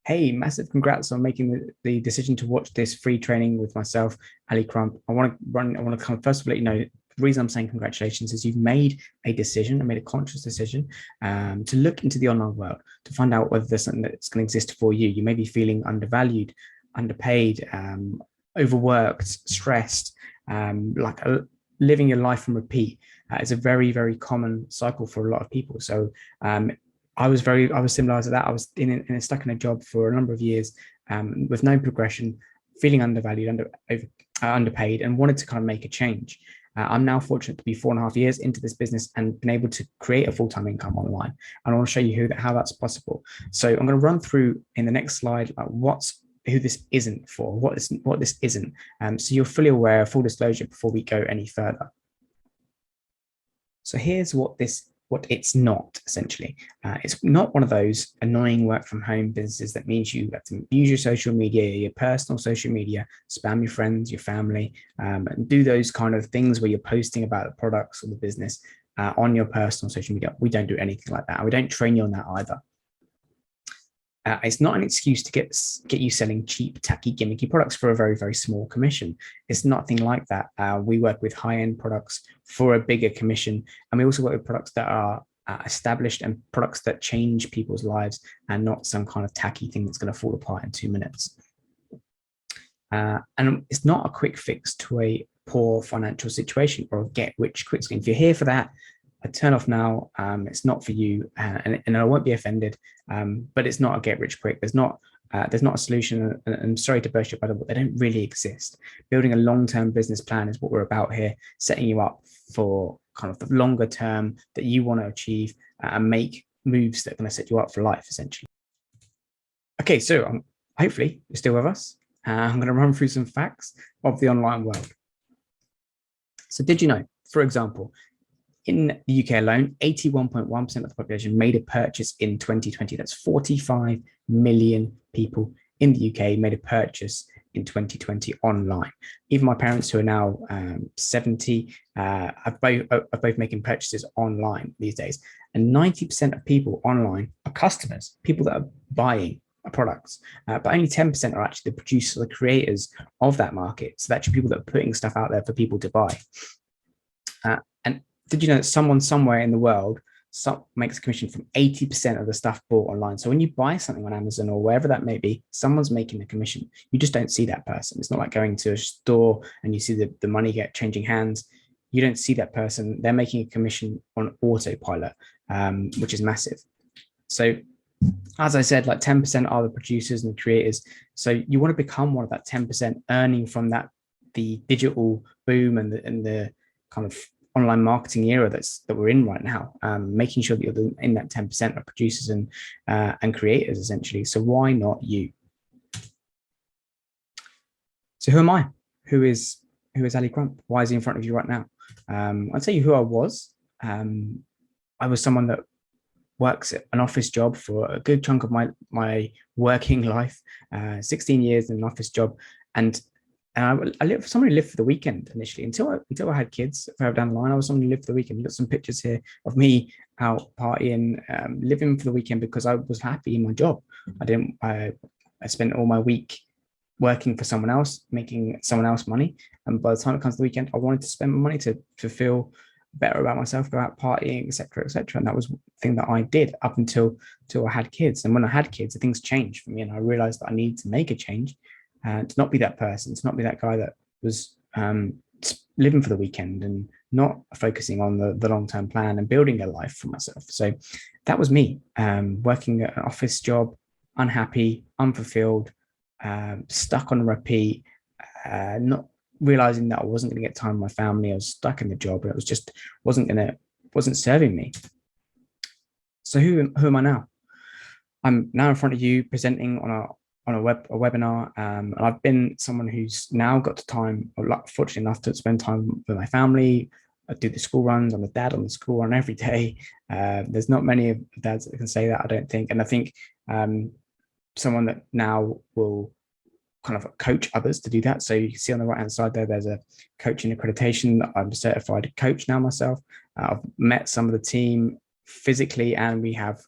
Hey, massive congrats on making the decision to watch this free training with myself, Ali Crump. I want to kind of first of all let you know the reason I'm saying congratulations is you've made a decision, made a conscious decision to look into the online world to find out whether there's something that's going to exist for you. You may be feeling undervalued, underpaid, overworked, stressed, living your life on repeat. It's a very, very common cycle for a lot of people. So um, I was similar to that. I was stuck in a job for a number of years with no progression, feeling undervalued, underpaid, and wanted to kind of make a change. I'm now fortunate to be 4.5 years into this business and been able to create a full-time income online. And I want to show you how that's possible. So I'm going to run through in the next slide who this isn't for, what this isn't. So you're fully aware, full disclosure before we go any further. So here's what it's not, essentially. It's not one of those annoying work from home businesses that means you have to use your social media, your personal social media, spam your friends, your family, and do those kind of things where you're posting about the products or the business on your personal social media. We don't do anything like that. We don't train you on that either. It's not an excuse to get you selling cheap, tacky, gimmicky products for a very, very small commission. It's nothing like that. We work with high-end products for a bigger commission, and we also work with products that are established and products that change people's lives, and not some kind of tacky thing that's going to fall apart in 2 minutes. And it's not a quick fix to a poor financial situation or a get-rich-quick scheme. If you're here for that, I turn off now. It's not for you, and I won't be offended. But it's not a get rich quick. There's not a solution. And I'm sorry to burst your bubble, but they don't really exist. Building a long-term business plan is what we're about here, setting you up for kind of the longer term that you want to achieve and make moves that are going to set you up for life, essentially. Okay, so hopefully you're still with us. I'm going to run through some facts of the online world. So did you know, for example, in the UK alone, 81.1% of the population made a purchase in 2020. That's 45 million people in the UK made a purchase in 2020 online. Even my parents, who are now 70, are both making purchases online these days. And 90% of people online are customers, people that are buying products, but only 10% are actually the producers or the creators of that market. So that's people that are putting stuff out there for people to buy. And did you know that someone somewhere in the world makes a commission from 80% of the stuff bought online? So when you buy something on Amazon or wherever that may be, someone's making a commission. You just don't see that person. It's not like going to a store and you see the money changing hands. You don't see that person. They're making a commission on autopilot, which is massive. So as I said, like 10% are the producers and the creators. So you want to become one of that 10% earning from the digital boom and the kind of online marketing era that we're in right now, making sure that you're in that 10% of producers and creators, essentially. So why not you? So who am I? Who is Ali Crump? Why is he in front of you right now? I'll tell you who I was. I was someone that works at an office job for a good chunk of my working life, 16 years in an office job, and someone who lived for the weekend initially until I had kids. Further down the line, I was someone who lived for the weekend. You've got some pictures here of me out partying, living for the weekend because I was happy in my job. I spent all my week working for someone else, making someone else money. And by the time it comes to the weekend, I wanted to spend my money to feel better about myself, go out partying, etc., etc. And that was the thing that I did up until I had kids. And when I had kids, things changed for me, and I realized that I needed to make a change. To not be that person, to not be that guy that was living for the weekend and not focusing on the long-term plan and building a life for myself. So that was me, working at an office job, unhappy, unfulfilled, stuck on repeat, not realizing that I wasn't going to get time with my family. I was stuck in the job, and it was just wasn't serving me. So who am I now? I'm now in front of you presenting on a webinar, and I've been someone who's now got the time, fortunate enough, to spend time with my family. I do the school runs. I'm a dad on the school run every day. There's not many dads that can say that, I don't think. And I think someone that now will kind of coach others to do that. So you can see on the right hand side there's a coaching accreditation. I'm a certified coach now myself. I've met some of the team physically, and we have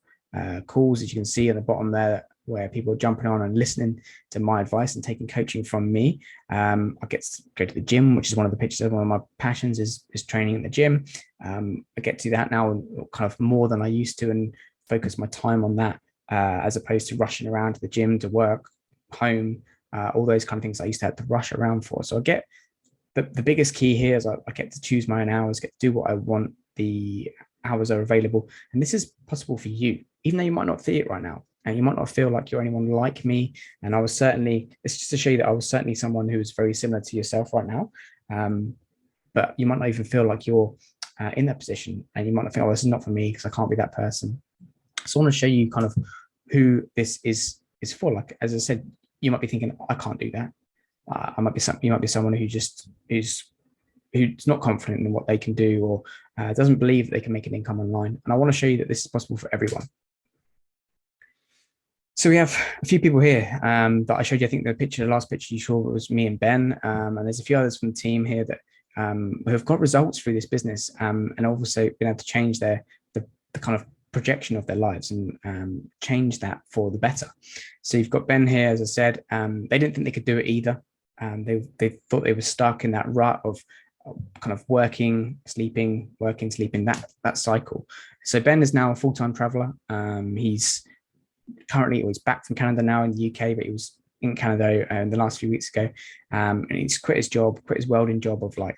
calls, as you can see at the bottom there, where people are jumping on and listening to my advice and taking coaching from me. I get to go to the gym, which is one of the pictures of one of my passions is training in the gym. I get to do that now kind of more than I used to, and focus my time on that as opposed to rushing around to the gym, to work, home, all those kind of things I used to have to rush around for. So I get the biggest key here is I get to choose my own hours, get to do what I want. The hours are available, and this is possible for you, even though you might not see it right now, and you might not feel like you're anyone like me. And I was certainly, it's just to show you that I was certainly someone who is very similar to yourself right now. But you might not even feel like you're in that position, and you might not think, oh, this is not for me because I can't be that person. So I want to show you kind of who this is for. Like, as I said, you might be thinking, I can't do that. You might be someone who just who's not confident in what they can do, or doesn't believe that they can make an income online. And I want to show you that this is possible for everyone. So we have a few people here that I showed you. I think the last picture you saw was me and Ben, and there's a few others from the team here that who have got results through this business, and also been able to change the kind of projection of their lives and change that for the better. So you've got Ben here, as I said. They didn't think they could do it either. They thought they were stuck in that rut of kind of working, sleeping, that cycle. So Ben is now a full-time traveler. He's back from Canada now in the UK, but he was in Canada the last few weeks ago. And he's quit his welding job of like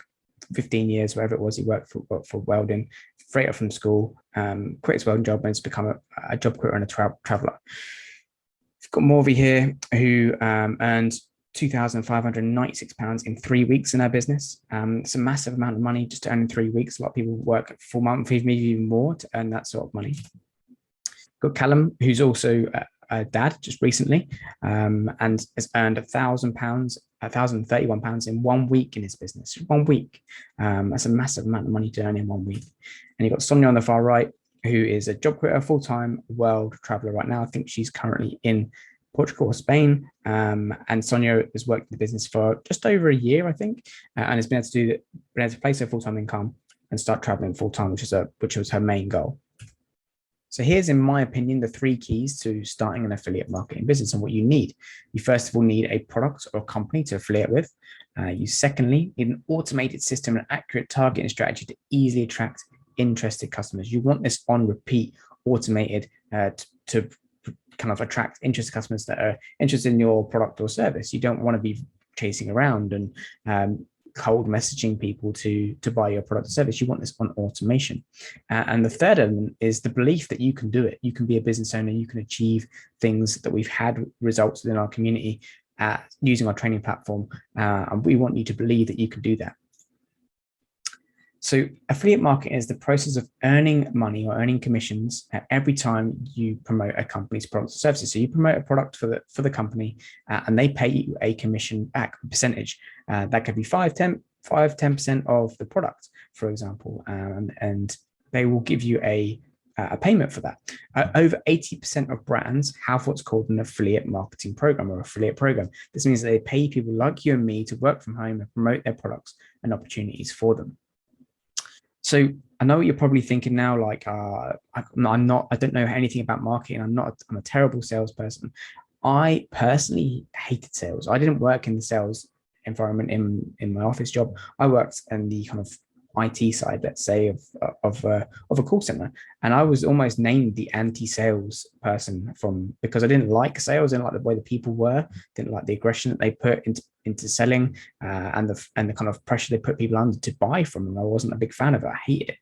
15 years, wherever it was he worked for welding, straight up from school, quit his welding job and has become a job quitter and a traveler. We've got Morvi here, who earned £2,596 in 3 weeks in our business. It's a massive amount of money just to earn in 3 weeks. A lot of people work a full month, maybe even more, to earn that sort of money. Got Callum, who's also a dad just recently, and has earned £1,031 in 1 week in his business. 1 week. That's a massive amount of money to earn in 1 week. And you've got Sonia on the far right, who is a job quitter, full-time world traveler right now. I think she's currently in Portugal or Spain. And Sonia has worked in the business for just over a year, I think, and has been able to place her full-time income and start traveling full-time, which was her main goal. So here's, in my opinion, the 3 keys to starting an affiliate marketing business and what you need. You first of all need a product or a company to affiliate with. You secondly need an automated system and accurate targeting strategy to easily attract interested customers. You want this on repeat, automated, to kind of attract interested customers that are interested in your product or service. You don't want to be chasing around and cold messaging people to buy your product or service. You want this on automation. And the third element is the belief that you can do it. You can be a business owner. You can achieve things that we've had results within our community using our training platform. And we want you to believe that you can do that. So affiliate marketing is the process of earning money or earning commissions every time you promote a company's products or services. So you promote a product for the company, and they pay you a commission back percentage. That could be 10% of the product, for example, and they will give you a payment for that. Over 80% of brands have what's called an affiliate marketing program or affiliate program. This means that they pay people like you and me to work from home and promote their products and opportunities for them. So I know what you're probably thinking now, like, I don't know anything about marketing. I'm a terrible salesperson. I personally hated sales. I didn't work in the sales environment in my office job. I worked in the kind of IT side, let's say, of a call center, and I was almost named the anti-sales person because I didn't like sales, didn't like the way the people were, didn't like the aggression that they put into selling, and the kind of pressure they put people under to buy from them. I wasn't a big fan of it. I hated it.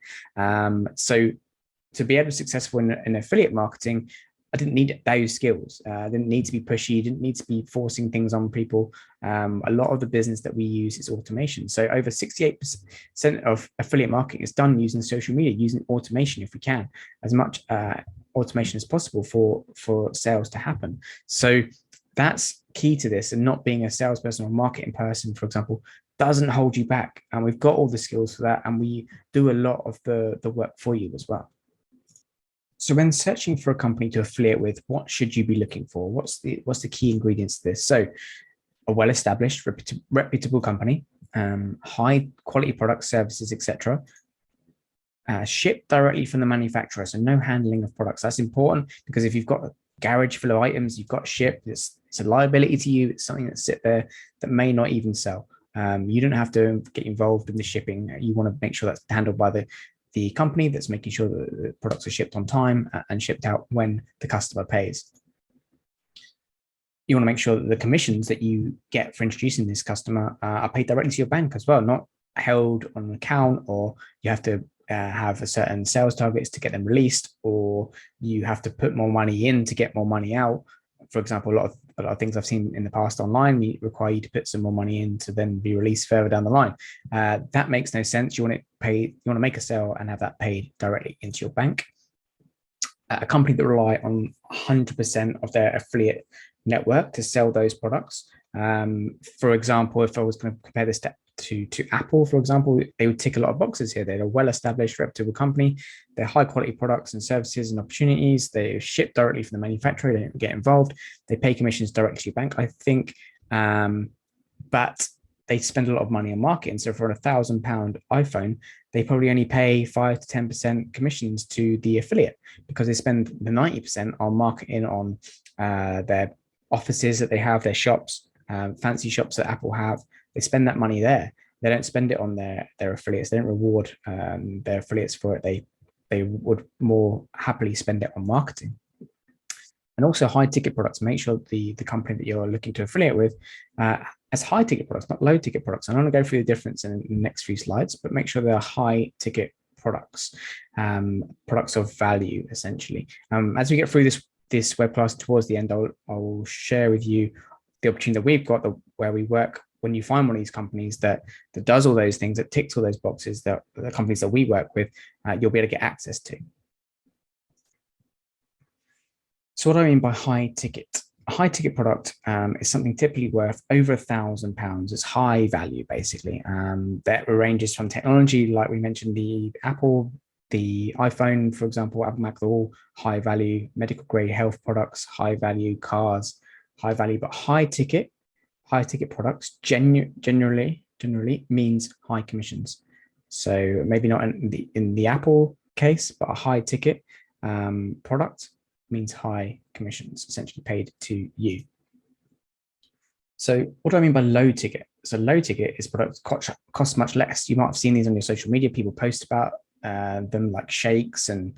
So to be able to be successful in affiliate marketing, I didn't need those skills. I didn't need to be pushy, didn't need to be forcing things on people. A lot of the business that we use is automation. So over 68% of affiliate marketing is done using social media, using automation if we can, as much automation as possible for sales to happen. So that's key to this, and not being a salesperson or marketing person, for example, doesn't hold you back. And we've got all the skills for that, and we do a lot of the work for you as well. So when searching for a company to affiliate with, what should you be looking for? What's the key ingredients to this? So a well-established, reputable company, high quality products, services, etc. Shipped directly from the manufacturer, so no handling of products. That's important, because if you've got garage full of items you've got shipped. It's a liability to you. It's something that's sit there that may not even sell. You don't have to get involved in the shipping. You want to make sure that's handled by the company that's making sure that the products are shipped on time and shipped out when the customer pays. You want to make sure that the commissions that you get for introducing this customer are paid directly to your bank as well, not held on an account, or you have to have a certain sales targets to get them released, or you have to put more money in to get more money out. For example, a lot of things I've seen in the past online require you to put some more money in to then be released further down the line. That makes no sense. You want to make a sale and have that paid directly into your bank. A company that rely on 100% of their affiliate network to sell those products. For example, if I was going to compare this to Apple, for example, they would tick a lot of boxes here. They're a well-established, reputable company. They're high-quality products and services and opportunities. They ship directly from the manufacturer. They don't get involved. They pay commissions directly to your bank, I think. But they spend a lot of money on marketing. So for a £1,000 iPhone, they probably only pay 5 to 10% commissions to the affiliate, because they spend the 90% on marketing on their offices that they have, their shops, fancy shops that Apple have. They spend that money there. They don't spend it on their affiliates. They don't reward their affiliates for it. They would more happily spend it on marketing. And also high ticket products. Make sure the company that you're looking to affiliate with has high ticket products, not low ticket products. I'm going to go through the difference in the next few slides, but make sure they're high ticket products, products of value, essentially. As we get through this web class towards the end, I'll share with you the opportunity that we've got where we work. When you find one of these companies that does all those things, that ticks all those boxes, that the companies that we work with, you'll be able to get access to. So what do I mean by high ticket? A high ticket product is something typically worth over £1,000. It's high value, basically. That ranges from technology, like we mentioned, the Apple, the iPhone, for example, Apple Mac, they're all high value, medical grade health products, high value cars, high value, but high ticket products generally means high commissions. So maybe not in the Apple case, but a high ticket product means high commissions, essentially paid to you. So what do I mean by low ticket? So low ticket is products cost much less. You might have seen these on your social media. People post about them, like shakes and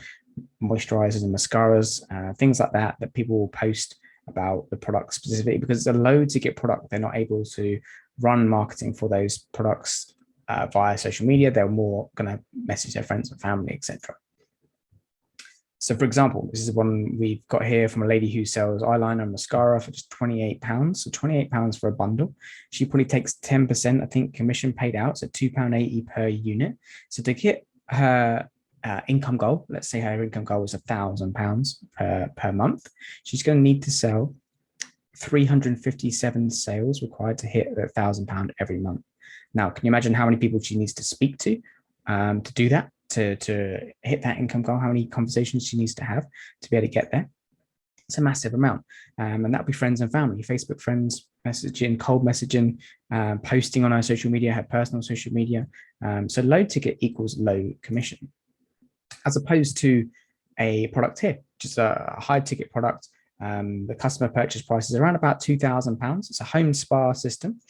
moisturizers and mascaras, things like that people will post about the product specifically, because it's a low ticket product. They're not able to run marketing for those products via social media. They're more going to message their friends and family, etc. So for example, this is one we've got here from a lady who sells eyeliner and mascara for just £28. So £28 for a bundle. She probably takes 10%, I think, commission paid out. So £2.80 per unit. So to get her income goal, let's say her income goal is £1,000 per month, she's going to need to sell 357 sales required to hit £1,000 every month. Now, can you imagine how many people she needs to speak to do that, to hit that income goal? How many conversations she needs to have to be able to get there? It's a massive amount. And that'll be friends and family, Facebook friends, messaging, cold messaging, posting on our social media, her personal social media. So low ticket equals low commission, as opposed to a product here, just a high ticket product. The customer purchase price is around about £2,000. It's a home spa system.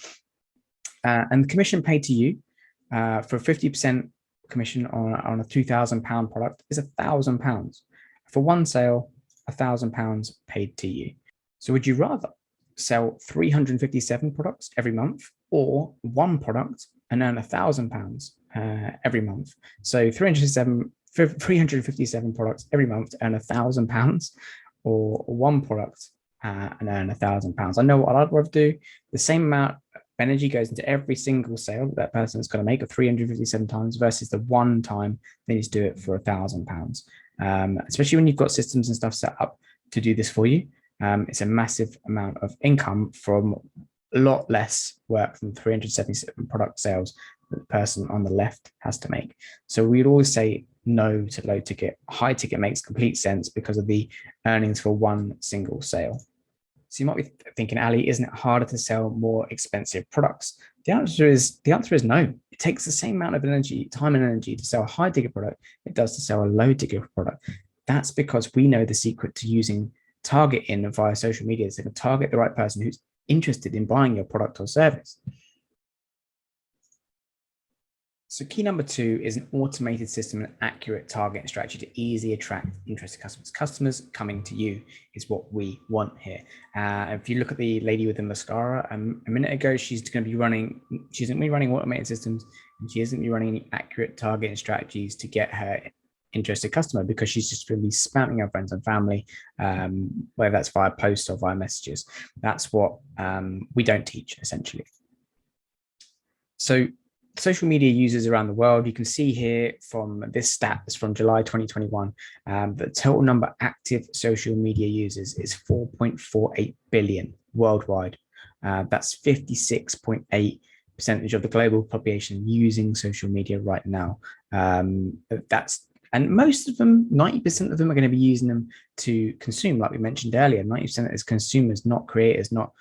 And the commission paid to you for 50% commission on a £2,000 product is £1,000. For one sale, £1,000 paid to you. So would you rather sell 357 products every month, or one product and earn £1,000 every month? So 357 products every month to earn £1,000, or one product and earn £1,000. I know what I'd rather do. The same amount of energy goes into every single sale that person is going to make of 357 times versus the one time they need to do it for £1,000. Especially when you've got systems and stuff set up to do this for you. It's a massive amount of income from a lot less work than 377 product sales that the person on the left has to make. So we'd always say no to low ticket. High ticket makes complete sense because of the earnings for one single sale. So you might be thinking, Ali, isn't it harder to sell more expensive products? The answer is no. It takes the same amount of energy, time and energy to sell a high ticket product it does to sell a low ticket product. That's because we know the secret to targeting via social media is they can target the right person who's interested in buying your product or service. So key number 2 is an automated system and accurate targeting strategy to easily attract interested customers. Customers coming to you is what we want here. If you look at the lady with the mascara, a minute ago, she's going to be running automated systems, and she isn't be running any accurate targeting strategies to get her interested customer, because she's just going to be spamming her friends and family, whether that's via posts or via messages. That's what we don't teach, essentially. So social media users around the world, you can see here from this stat, is from July 2021, the total number of active social media users is 4.48 billion worldwide. That's 56.8% of the global population using social media right now. And most of them, 90% of them, are going to be using them to consume, like we mentioned earlier. 90% is consumers, not creators, not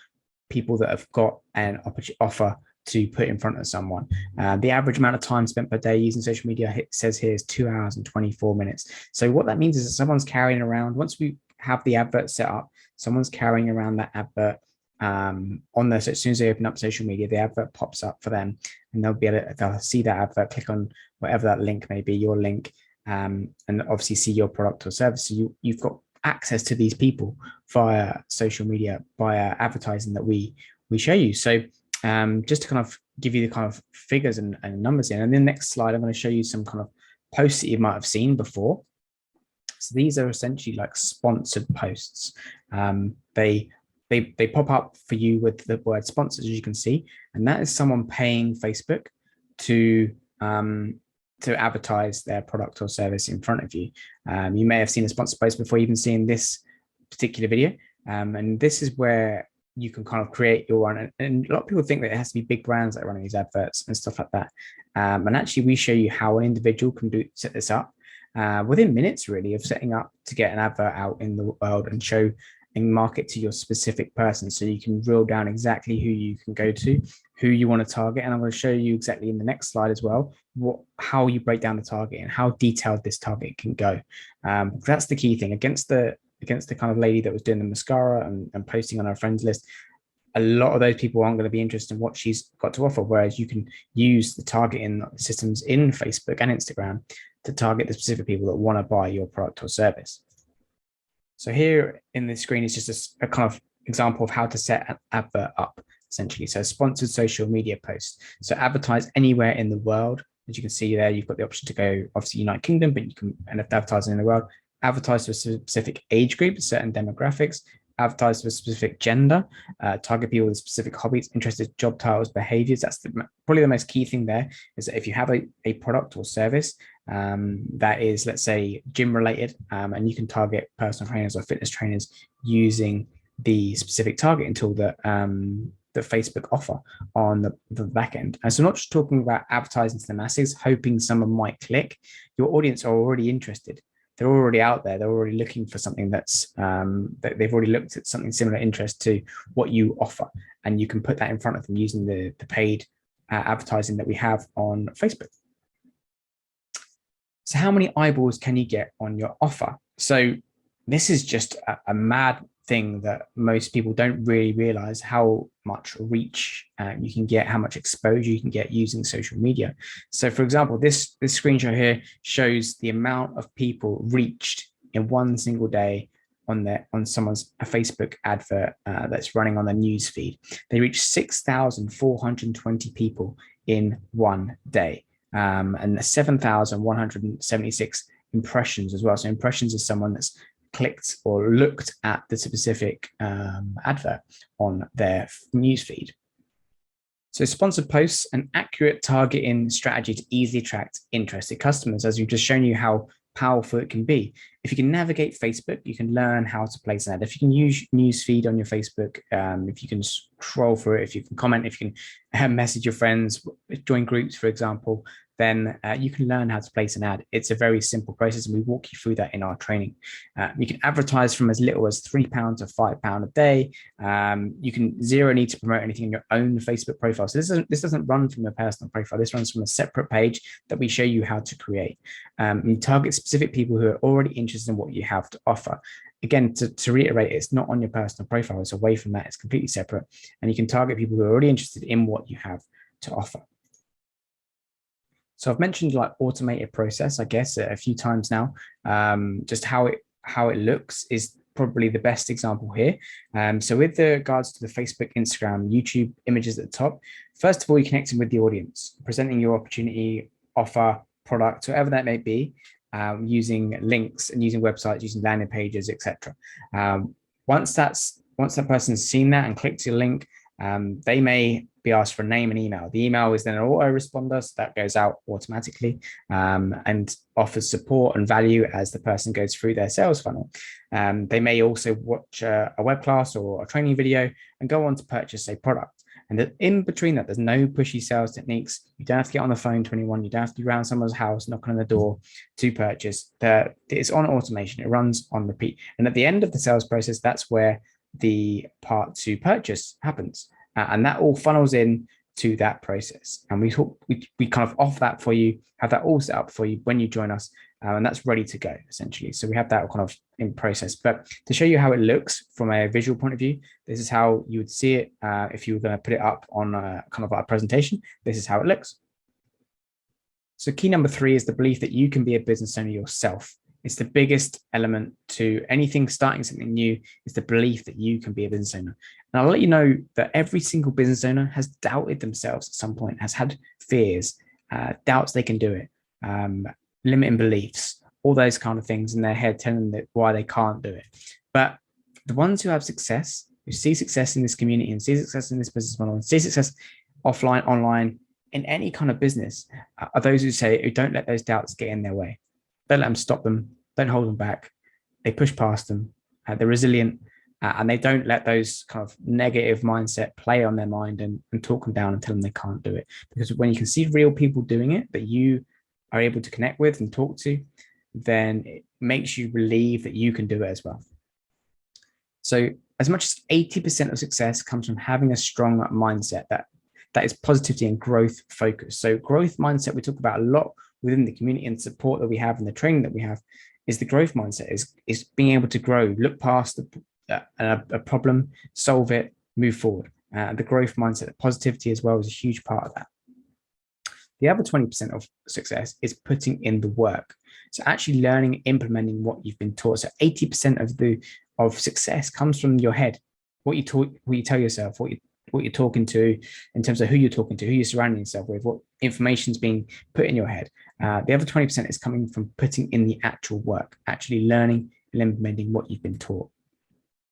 people that have got an offer to put in front of someone. The average amount of time spent per day using social media, it says here, is 2 hours and 24 minutes. So what that means is that someone's carrying around, once we have the advert set up, someone's carrying around that advert on there. So as soon as they open up social media, the advert pops up for them, and they'll see that advert, click on whatever that link may be, your link, and obviously see your product or service. So you've got access to these people via social media, via advertising that we show you. So just to kind of give you the kind of figures and numbers in. And in the next slide, I'm going to show you some kind of posts that you might have seen before. So these are essentially like sponsored posts. They pop up for you with the word sponsors, as you can see, and that is someone paying Facebook to advertise their product or service in front of you. You may have seen a sponsored post before even seeing this particular video, and this is where you can kind of create your own. And a lot of people think that it has to be big brands that are running these adverts and stuff like that. And actually, we show you how an individual can set this up within minutes, really, of setting up to get an advert out in the world and show and market to your specific person. So you can drill down exactly who you can go to, who you want to target. And I'm going to show you exactly in the next slide as well, how you break down the target and how detailed this target can go. That's the key thing. Against the kind of lady that was doing the mascara and posting on her friends list, a lot of those people aren't going to be interested in what she's got to offer, whereas you can use the targeting systems in Facebook and Instagram to target the specific people that want to buy your product or service. So here in the screen is just a kind of example of how to set an advert up, essentially. So sponsored social media posts. So advertise anywhere in the world. As you can see there, you've got the option to go, obviously, United Kingdom, but you can end up advertising in the world. Advertise to a specific age group, certain demographics, advertise to a specific gender, target people with specific hobbies, interests, job titles, behaviors. That's probably the most key thing there, is that if you have a product or service that is, let's say, gym related, and you can target personal trainers or fitness trainers using the specific targeting tool that Facebook offer on the back end. And so not just talking about advertising to the masses, hoping someone might click. Your audience are already interested. They're already out there. They're already looking for something that's that they've already looked at something similar interest to what you offer, and you can put that in front of them using the paid advertising that we have on Facebook. So how many eyeballs can you get on your offer? So this is just a mad thing that most people don't really realize, how much reach you can get, how much exposure you can get using social media. So for example, this screenshot here shows the amount of people reached in one single day on someone's Facebook advert that's running on the news feed. They reached 6,420 people in one day, and 7,176 impressions as well. So impressions is someone that's clicked or looked at the specific advert on their newsfeed. So sponsored posts, an accurate targeting strategy to easily attract interested customers, as we've just shown you how powerful it can be. If you can navigate Facebook, you can learn how to place an ad. If you can use newsfeed on your Facebook, if you can scroll through it, if you can comment, if you can message your friends, join groups, for example, then you can learn how to place an ad. It's a very simple process, and we walk you through that in our training. You can advertise from as little as £3 to £5 a day. You can zero need to promote anything in your own Facebook profile. So this doesn't run from a personal profile. This runs from a separate page that we show you how to create. You target specific people who are already interested in what you have to offer. Again, to reiterate, it's not on your personal profile. It's away from that. It's completely separate. And you can target people who are already interested in what you have to offer. So I've mentioned like automated process, I guess, a few times now. Just how it looks is probably the best example here. So with regards to the Facebook, Instagram, YouTube images at the top, first of all, you're connecting with the audience, presenting your opportunity, offer, product, whatever that may be, using links and using websites, using landing pages, etc. Once that person's seen that and clicked your link, they may be asked for a name and email. The email is then an autoresponder, so that goes out automatically and offers support and value as the person goes through their sales funnel. They may also watch a web class or a training video and go on to purchase a product. And in between that, there's no pushy sales techniques. You don't have to get on the phone to anyone. You don't have to be around someone's house, knocking on the door to purchase. It's on automation. It runs on repeat. And at the end of the sales process, that's where the part to purchase happens. And that all funnels in to that process. And we kind of offer that for you, have that all set up for you when you join us. And that's ready to go, essentially. So we have that kind of in process. But to show you how it looks from a visual point of view, this is how you would see it if you were going to put it up on kind of our presentation. This is how it looks. So key number 3 is the belief that you can be a business owner yourself. It's the biggest element to anything starting something new, is the belief that you can be a business owner. And I'll let you know that every single business owner has doubted themselves at some point, has had fears, doubts they can do it, limiting beliefs, all those kind of things in their head telling them why they can't do it. But the ones who have success, who see success in this community and see success in this business model and see success offline, online, in any kind of business, are those who don't let those doubts get in their way. Don't let them stop them. Don't hold them back. They push past them. They're resilient, and they don't let those kind of negative mindset play on their mind and talk them down and tell them they can't do it. Because when you can see real people doing it that you are able to connect with and talk to, then it makes you believe that you can do it as well. So as much as 80% of success comes from having a strong mindset that is positivity and growth focused. So growth mindset, we talk about a lot within the community and support that we have and the training that we have, is the growth mindset, is being able to grow, look past a problem, solve it, move forward. The growth mindset, positivity as well, is a huge part of that. The other 20% of success is putting in the work. So actually learning, implementing what you've been taught. So 80% of success comes from your head. What you tell yourself, what you're talking to, in terms of who you're talking to, who you're surrounding yourself with, what information's being put in your head. The other 20% is coming from putting in the actual work, actually learning and implementing what you've been taught.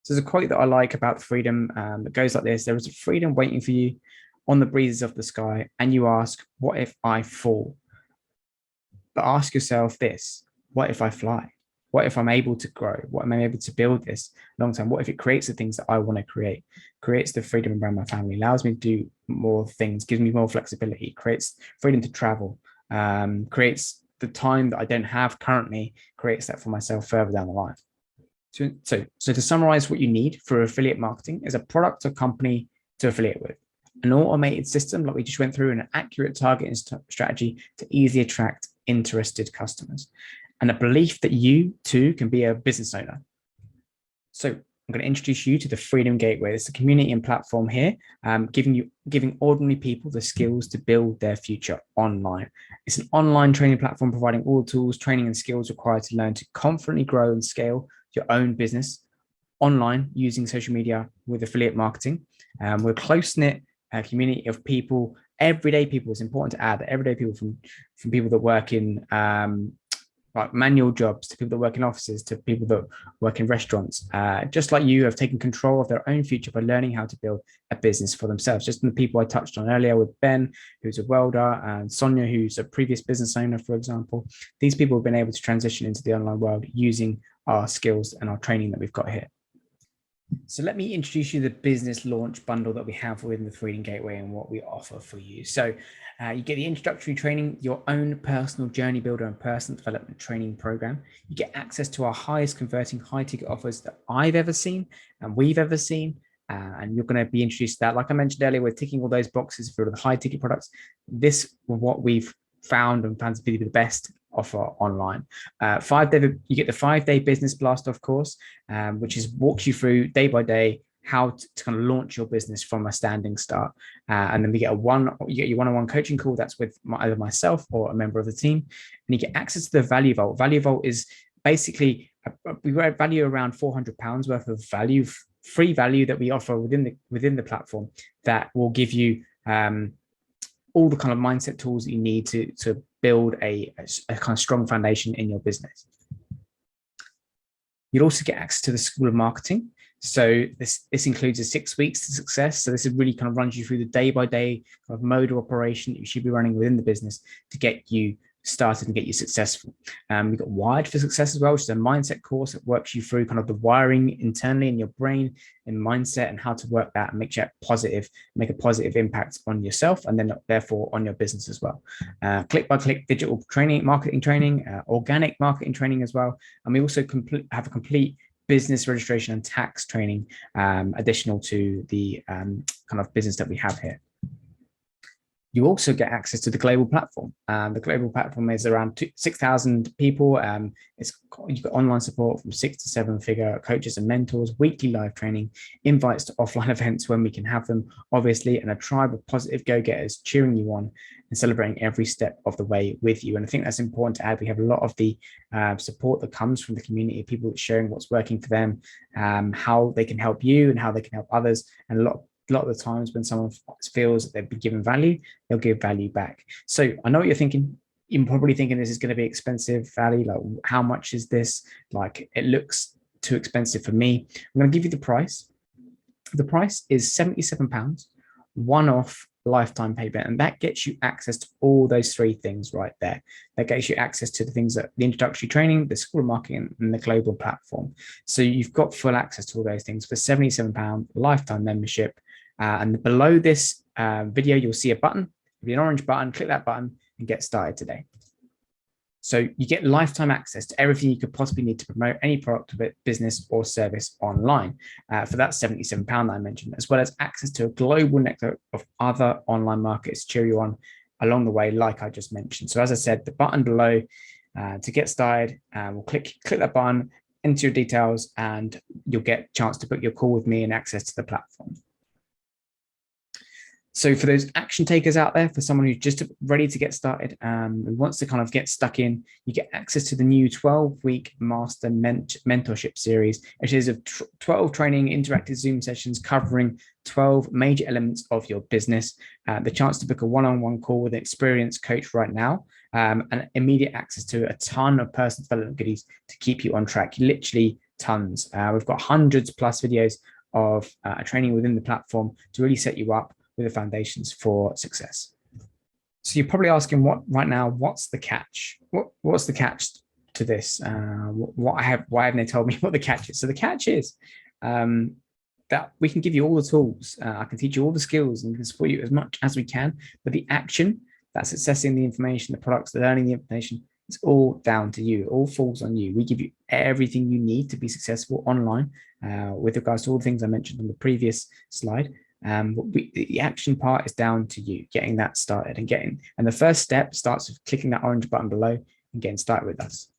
So there's a quote that I like about freedom that goes like this: there is a freedom waiting for you on the breezes of the sky, and you ask, what if I fall? But ask yourself this: what if I fly? What if I'm able to grow? What am I able to build this long term? What if it creates the things that I want to create, creates the freedom around my family, allows me to do more things, gives me more flexibility, creates freedom to travel, creates the time that I don't have currently, creates that for myself further down the line. So to summarize, what you need for affiliate marketing is a product or company to affiliate with, an automated system like we just went through, and an accurate targeting strategy to easily attract interested customers, and a belief that you too can be a business owner. So I'm going to introduce you to the Freedom Gateway. It's a community and platform here, giving ordinary people the skills to build their future online. It's an online training platform providing all the tools, training, and skills required to learn to confidently grow and scale your own business online using social media with affiliate marketing. We're a close-knit community of people, everyday people. It's important to add that everyday people, from people that work in like manual jobs, to people that work in offices, to people that work in restaurants, just like you, have taken control of their own future by learning how to build a business for themselves. Just the people I touched on earlier with Ben, who's a welder, and Sonia, who's a previous business owner, for example. These people have been able to transition into the online world using our skills and our training that we've got here. So let me introduce you to the business launch bundle that we have within the Freedom Gateway and what we offer for you. So you get the introductory training, your own personal journey builder and personal development training program. You get access to our highest converting high ticket offers that I've ever seen and we've ever seen. And you're going to be introduced to that. Like I mentioned earlier, we're ticking all those boxes for the high ticket products. This, what we've found and found to be the best offer online. You get the 5-day business blast off course, which is walks you through day by day how to kind of launch your business from a standing start. And then you get your one-on-one coaching call that's with either myself or a member of the team, and you get access to the Value Vault. Value Vault is basically we value around £400 worth of value, free value that we offer within the platform that will give you all the kind of mindset tools that you need to build a kind of strong foundation in your business. You'll also get access to the School of Marketing. So this includes a 6 weeks to success. So this really kind of runs you through the day-by-day kind of mode of operation that you should be running within the business to get you started and get you successful. We've got Wired for Success as well, which is a mindset course that works you through kind of the wiring internally in your brain and mindset and how to work that and make a positive impact on yourself and then therefore on your business as well. Click-by-click digital training, marketing training, organic marketing training as well. And we also have a complete business registration and tax training additional to the kind of business that we have here. You also get access to the global platform. The global platform is around 6,000 people. You've got online support from 6 to 7 figure coaches and mentors, weekly live training, invites to offline events when we can have them, obviously, and a tribe of positive go-getters cheering you on and celebrating every step of the way with you. And I think that's important to add. We have a lot of the support that comes from the community, people sharing what's working for them, how they can help you and how they can help others, and a lot of the times when someone feels that they've been given value, they'll give value back. So I know what you're thinking. You're probably thinking this is going to be expensive value. Like, how much is this? Like, it looks too expensive for me. I'm going to give you the price. The price is £77, one-off lifetime payment, and that gets you access to all those 3 things right there. That gets you access to the things that the introductory training, the School of Marketing, and the global platform. So you've got full access to all those things for £77 lifetime membership. And below this video, you'll see a button. It'll be an orange button. Click that button and get started today. So you get lifetime access to everything you could possibly need to promote any product, business, or service online for that £77 that I mentioned, as well as access to a global network of other online markets to cheer you on along the way, like I just mentioned. So as I said, the button below to get started, we'll click that button, enter your details, and you'll get a chance to book your call with me and access to the platform. So for those action takers out there, for someone who's just ready to get started and wants to kind of get stuck in, you get access to the new 12-week master mentorship series, which is of 12 training interactive Zoom sessions covering 12 major elements of your business, the chance to book a one-on-one call with an experienced coach right now, and immediate access to a ton of personal development goodies to keep you on track, literally tons. We've got hundreds plus videos of training within the platform to really set you up with the foundations for success. So you're probably asking, what's the catch? What's the catch to this? Why haven't they told me what the catch is? So the catch is that we can give you all the tools. I can teach you all the skills and can support you as much as we can, but the action, that's accessing the information, the products, the learning the information, it's all down to you. It all falls on you. We give you everything you need to be successful online with regards to all the things I mentioned on the previous slide. The action part is down to you getting that started and the first step starts with clicking that orange button below and getting started with us.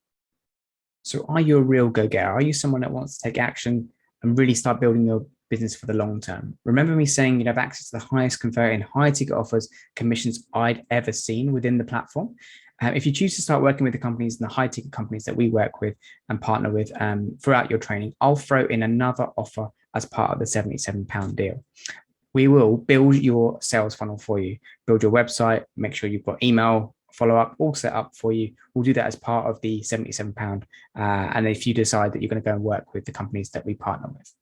So are you a real go-getter? Are you someone that wants to take action and really start building your business for the long term? Remember me saying you'd have access to the highest converting, high ticket offers, commissions I'd ever seen within the platform. If you choose to start working with the companies and the high ticket companies that we work with and partner with throughout your training, I'll throw in another offer as part of the £77 deal. We will build your sales funnel for you, build your website, make sure you've got email follow-up all set up for you. We'll do that as part of the £77. And if you decide that you're going to go and work with the companies that we partner with.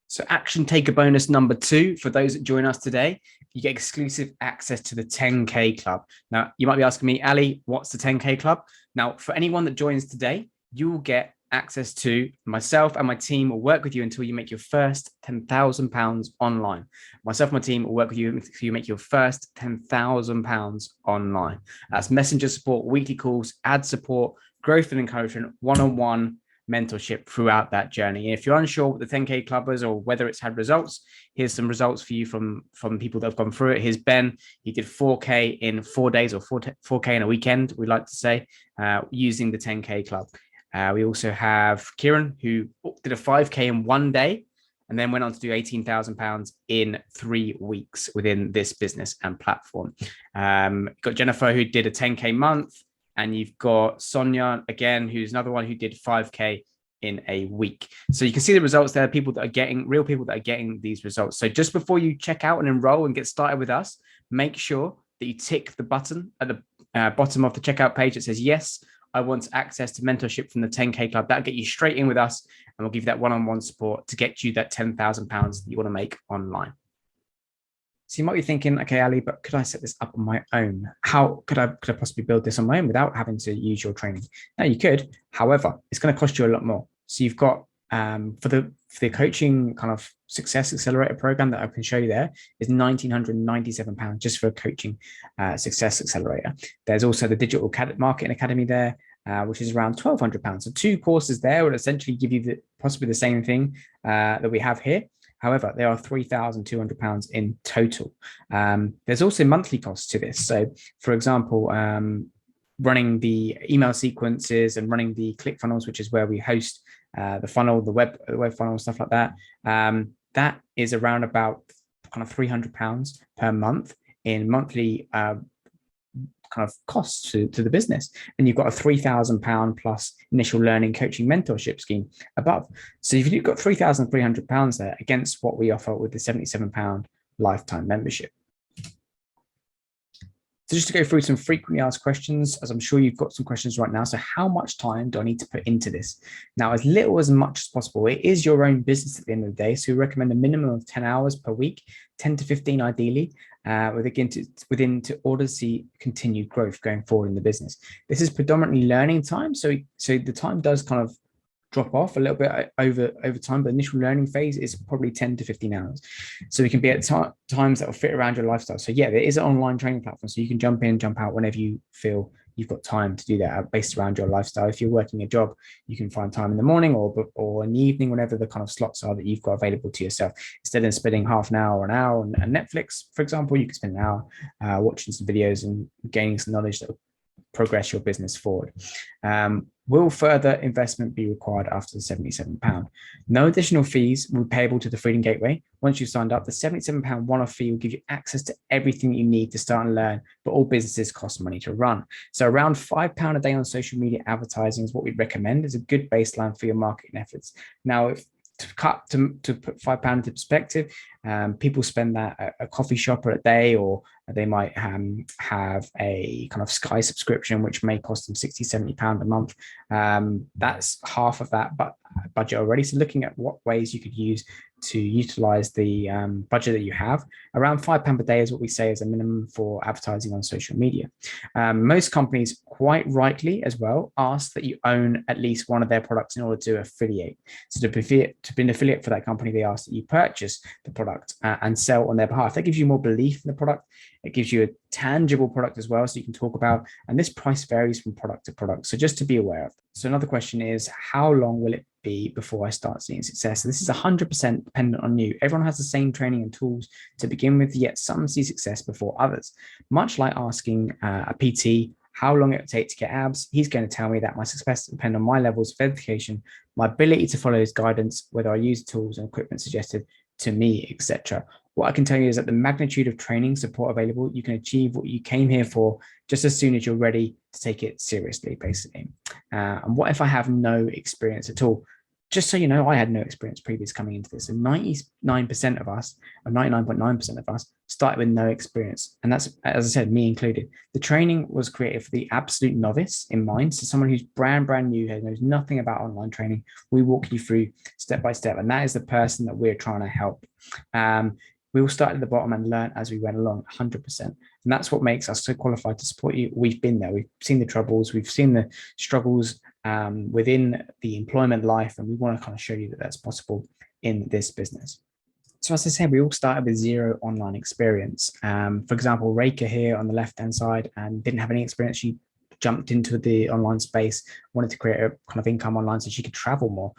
So action taker bonus number 2, for those that join us today, you get exclusive access to the 10K Club. Now, you might be asking me, Ali, what's the 10K Club? Now, for anyone that joins today, you will get access to myself, and my team will work with you until you make your first £10,000 online. Myself and my team will work with you until you make your first £10,000 online. That's messenger support, weekly calls, ad support, growth and encouragement, one-on-one mentorship throughout that journey. And if you're unsure what the 10K club is or whether it's had results, here's some results for you from people that have gone through it. Here's Ben. He did 4K in 4 days, or 4K in a weekend, we like to say, using the 10K club. We also have Kieran, who did a 5K in 1 day and then went on to do £18,000 in 3 weeks within this business and platform. You've got Jennifer, who did a 10K month, and you've got Sonia, again, who's another one who did 5K in a week. So you can see the results there, people that are getting, real people that are getting these results. So just before you check out and enroll and get started with us, make sure that you tick the button at the bottom of the checkout page that says, yes, I want access to mentorship from the 10K club. That'll get you straight in with us, and we'll give you that one-on-one support to get you that £10,000 that you want to make online. So you might be thinking, okay, Ali, but could I set this up on my own? How could I possibly build this on my own without having to use your training? Now you could, however, it's going to cost you a lot more. So you've got for the coaching kind of success accelerator program that I can show you there is £1,997 just for a coaching success accelerator. There's also the digital marketing academy there, which is around £1,200. So 2 courses there would essentially give you possibly the same thing that we have here. However, there are £3,200 in total. There's also monthly costs to this. So, for example, running the email sequences and running the ClickFunnels, which is where we host the funnel, the web funnel, stuff like that. That is around about kind of £300 per month in monthly kind of costs to the business. And you've got a £3,000 plus initial learning coaching mentorship scheme above. So if you've got £3,300 there against what we offer with the £77 lifetime membership. So just to go through some frequently asked questions, as I'm sure you've got some questions right now. So how much time do I need to put into this? Now, as little as much as possible. It is your own business at the end of the day. So we recommend a minimum of 10 hours per week, 10 to 15 ideally, to order to see continued growth going forward in the business. This is predominantly learning time. So the time does kind of drop off a little bit over time, but the initial learning phase is probably 10 to 15 hours. So we can be at times that will fit around your lifestyle. So yeah, there is an online training platform, so you can jump in, jump out whenever you feel you've got time to do that based around your lifestyle. If you're working a job, you can find time in the morning or in the evening, whenever the kind of slots are that you've got available to yourself. Instead of spending half an hour or an hour on Netflix, for example, you can spend an hour watching some videos and gaining some knowledge that will progress your business forward. Will further investment be required after the £77? No additional fees will be payable to the Freedom Gateway. Once you've signed up, the £77 one-off fee will give you access to everything you need to start and learn, but all businesses cost money to run. So around £5 a day on social media advertising is what we'd recommend as a good baseline for your marketing efforts. Now, to put £5 into perspective, people spend that at a coffee shop a day, or they might have a kind of Sky subscription, which may cost them £60-70 a month. That's half of that budget already. So looking at what ways you could use to utilize the budget that you have, around £5 a day is what we say is a minimum for advertising on social media. Most companies, quite rightly as well, ask that you own at least one of their products in order to affiliate. So to be an affiliate for that company, they ask that you purchase the product and sell on their behalf. That gives you more belief in the product. It gives you a tangible product as well, so you can talk about, and this price varies from product to product. So just to be aware of. So another question is, how long will it be before I start seeing success? So this is 100% dependent on you. Everyone has the same training and tools to begin with, yet some see success before others. Much like asking a PT how long it would take to get abs, he's going to tell me that my success depends on my levels of education, my ability to follow his guidance, whether I use tools and equipment suggested to me, etc. What I can tell you is that the magnitude of training support available, you can achieve what you came here for just as soon as you're ready to take it seriously, basically. And what if I have no experience at all? Just so you know, I had no experience previous coming into this. And 99% of us, or 99.9% of us, started with no experience. And that's, as I said, me included. The training was created for the absolute novice in mind. So someone who's brand new, who knows nothing about online training. We walk you through step by step. And that is the person that we're trying to help. We all started at the bottom and learn as we went along, 100%. And that's what makes us so qualified to support you. We've been there. We've seen the troubles. We've seen the struggles within the employment life. And we want to kind of show you that that's possible in this business. So as I said, we all started with zero online experience. For example, Reka here on the left-hand side and didn't have any experience. She jumped into the online space, wanted to create a kind of income online so she could travel more.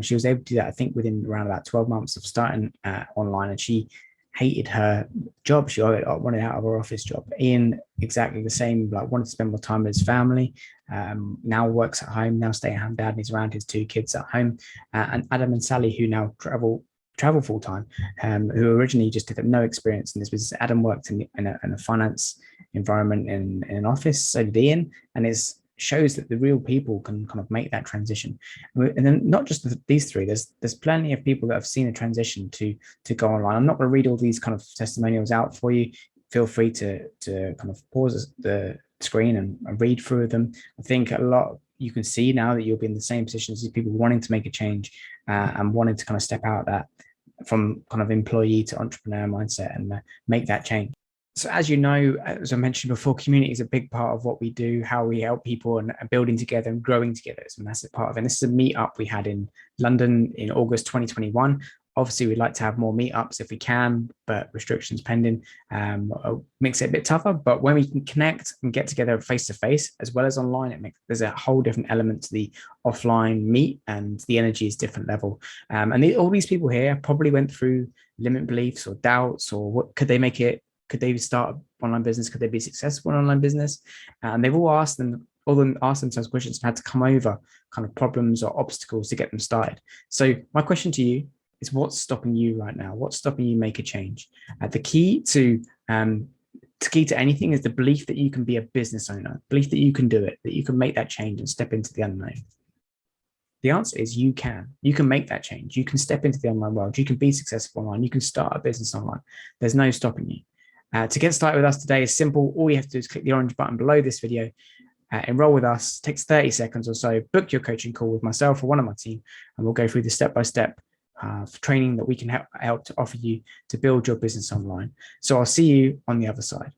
She was able to do that, I think, within around about 12 months of starting online, and she hated her job. She wanted out of her office job. Ian, exactly the same, like wanted to spend more time with his family. Now works at home, now stay-at-home dad, and he's around his two kids at home. And Adam and Sally, who now travel full time, who originally just had no experience in this business. Adam worked in a finance environment in an office, so did Ian, and it shows that the real people can kind of make that transition. And then not just these three, there's plenty of people that have seen a transition to go online. I'm not going to read all these kind of testimonials out for you. Feel free to kind of pause the screen and read through them. I think a lot you can see now that you'll be in the same position as these people wanting to make a change and wanting to kind of step out that from kind of employee to entrepreneur mindset and make that change. So as you know, as I mentioned before, community is a big part of what we do, how we help people and building together and growing together is a massive part of it. And this is a meetup we had in London in August 2021. Obviously, we'd like to have more meetups if we can, but restrictions pending makes it a bit tougher. But when we can connect and get together face to face as well as online, there's a whole different element to the offline meet, and the energy is different level. All these people here probably went through limit beliefs or doubts, or what could they make it? Could they start an online business? Could they be successful in online business? And they've all asked themselves questions and had to come over kind of problems or obstacles to get them started. So my question to you is, what's stopping you right now? What's stopping you make a change? The key to anything is the belief that you can be a business owner, belief that you can do it, that you can make that change and step into the unknown. The answer is you can. You can make that change. You can step into the online world. You can be successful online. You can start a business online. There's no stopping you. To get started with us today is simple. All you have to do is click the orange button below this video, enroll with us. It takes 30 seconds or so. Book your coaching call with myself or one of my team, and we'll go through the step-by-step training that we can help to offer you to build your business online. So I'll see you on the other side.